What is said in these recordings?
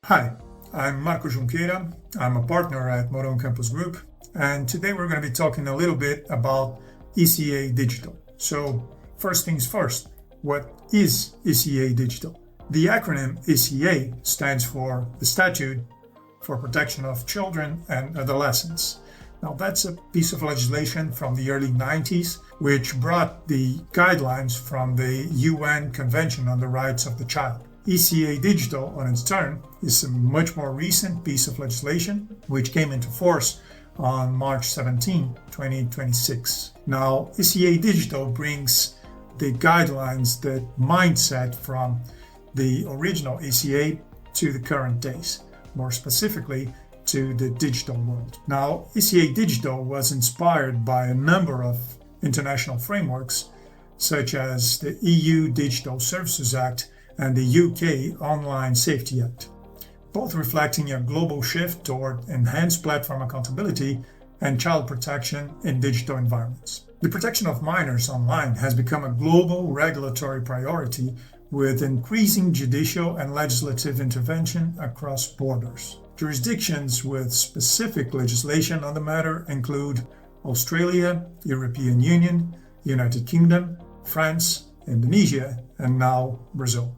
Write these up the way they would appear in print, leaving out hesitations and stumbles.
Hi, I'm Marco Junqueira. I'm a partner at Mourão Campos Group, and today we're going to be talking a little bit about ECA Digital. So, first things first, what is ECA Digital? The acronym ECA stands for the Statute for Protection of Children and Adolescents. Now, that's a piece of legislation from the early 90s, which brought the guidelines from the UN Convention on the Rights of the Child. ECA Digital, on its turn, is a much more recent piece of legislation which came into force on March 17, 2026. Now, ECA Digital brings the guidelines, the mindset from the original ECA to the current days, more specifically to the digital world. Now, ECA Digital was inspired by a number of international frameworks, such as the EU Digital Services Act and the UK Online Safety Act, both reflecting a global shift toward enhanced platform accountability and child protection in digital environments. The protection of minors online has become a global regulatory priority with increasing judicial and legislative intervention across borders. Jurisdictions with specific legislation on the matter include Australia, European Union, United Kingdom, France, Indonesia, and now Brazil.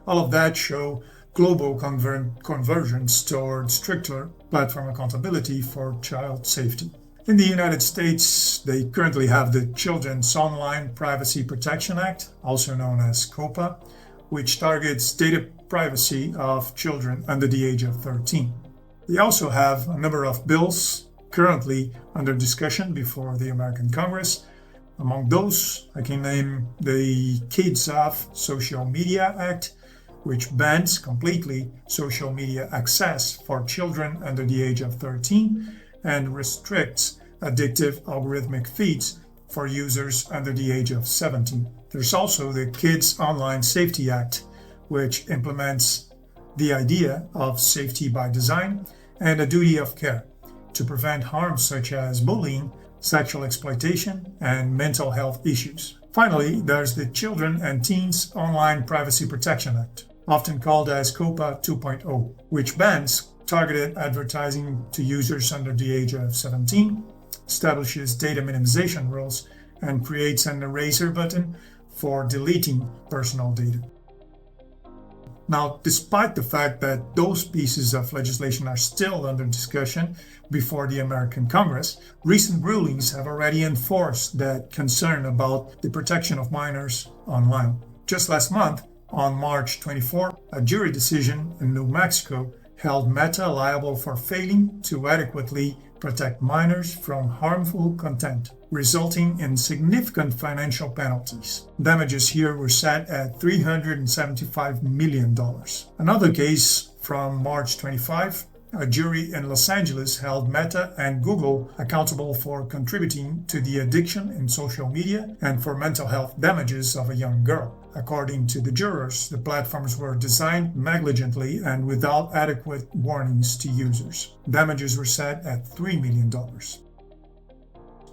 All of that show global convergence toward stricter platform accountability for child safety. In the United States, they currently have the Children's Online Privacy Protection Act, also known as COPPA, which targets data privacy of children under the age of 13. They also have a number of bills currently under discussion before the American Congress. Among those, I can name the Kids of Social Media Act, which bans completely social media access for children under the age of 13 and restricts addictive algorithmic feeds for users under the age of 17. There's also the Kids Online Safety Act, which implements the idea of safety by design and a duty of care to prevent harms such as bullying, sexual exploitation, and mental health issues. Finally, there's the Children and Teens Online Privacy Protection Act, often called as COPPA 2.0, which bans targeted advertising to users under the age of 17, establishes data minimization rules, and creates an eraser button for deleting personal data. Now, despite the fact that those pieces of legislation are still under discussion before the American Congress, recent rulings have already enforced that concern about the protection of minors online. Just last month, on March 24, a jury decision in New Mexico held Meta liable for failing to adequately protect minors from harmful content, resulting in significant financial penalties. Damages here were set at $375 million. Another case from March 25, a jury in Los Angeles held Meta and Google accountable for contributing to the addiction in social media and for mental health damages of a young girl. According to the jurors, the platforms were designed negligently and without adequate warnings to users. Damages were set at $3 million.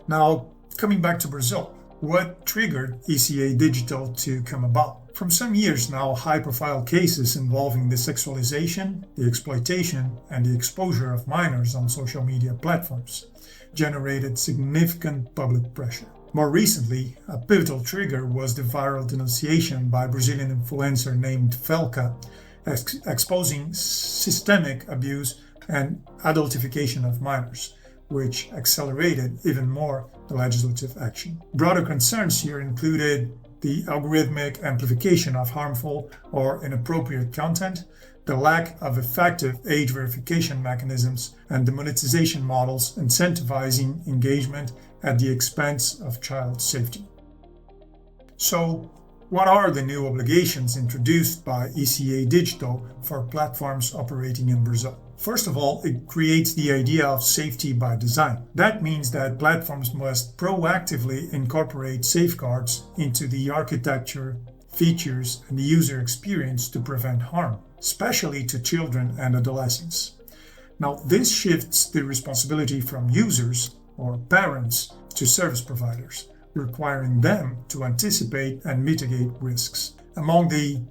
Now, coming back to Brazil, what triggered ECA Digital to come about? From some years now, high-profile cases involving the sexualization, the exploitation, and the exposure of minors on social media platforms generated significant public pressure. More recently, a pivotal trigger was the viral denunciation by Brazilian influencer named Felca, exposing systemic abuse and adultification of minors, which accelerated even more the legislative action. Broader concerns here included the algorithmic amplification of harmful or inappropriate content, the lack of effective age verification mechanisms, and the monetization models incentivizing engagement at the expense of child safety. So, what are the new obligations introduced by ECA Digital for platforms operating in Brazil? First of all, it creates the idea of safety by design. That means that platforms must proactively incorporate safeguards into the architecture, features, and the user experience to prevent harm, especially to children and adolescents. Now, this shifts the responsibility from users or parents to service providers, requiring them to anticipate and mitigate risks. Among the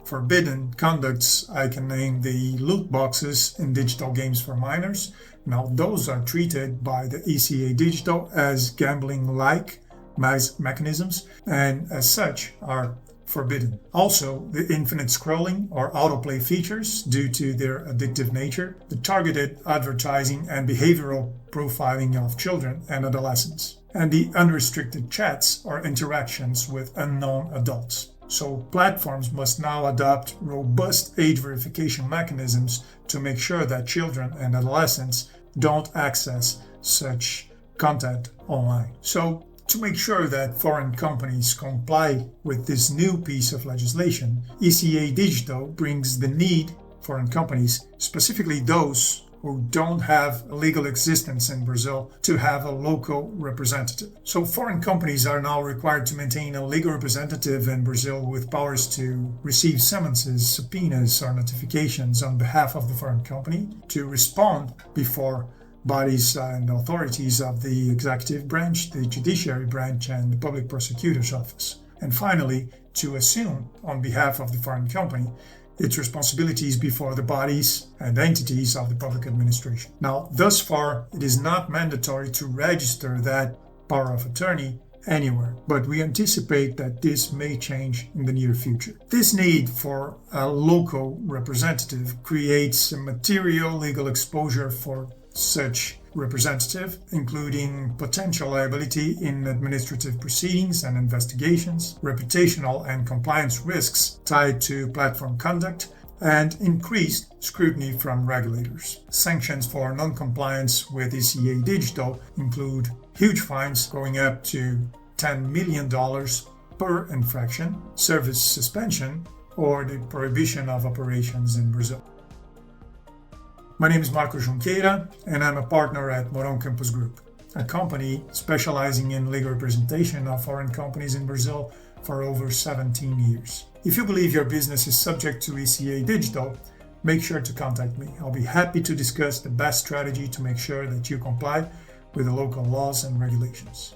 forbidden conducts, I can name the loot boxes in digital games for minors. Now, those are treated by the ECA Digital as gambling-like mechanisms and as such are forbidden. Also, the infinite scrolling or autoplay features due to their addictive nature, the targeted advertising and behavioral profiling of children and adolescents, and the unrestricted chats or interactions with unknown adults. So platforms must now adopt robust age verification mechanisms to make sure that children and adolescents don't access such content online. So to make sure that foreign companies comply with this new piece of legislation, ECA Digital brings the need foreign companies, specifically those who don't have a legal existence in Brazil, to have a local representative. So foreign companies are now required to maintain a legal representative in Brazil with powers to receive summonses, subpoenas, or notifications on behalf of the foreign company, to respond before bodies and authorities of the executive branch, the judiciary branch, and the public prosecutor's office. And finally, to assume on behalf of the foreign company its responsibilities before the bodies and entities of the public administration. Now, thus far, it is not mandatory to register that power of attorney anywhere, but we anticipate that this may change in the near future. This need for a local representative creates a material legal exposure for such representative, including potential liability in administrative proceedings and investigations, reputational and compliance risks tied to platform conduct, and increased scrutiny from regulators. Sanctions for non-compliance with ECA Digital include huge fines going up to $10 million per infraction, service suspension, or the prohibition of operations in Brazil. My name is Junqueira, and I'm a partner at Mourão Campos Group, a company specializing in legal representation of foreign companies in Brazil for over 17 years. If you believe your business is subject to ECA Digital, make sure to contact me. I'll be happy to discuss the best strategy to make sure that you comply with the local laws and regulations.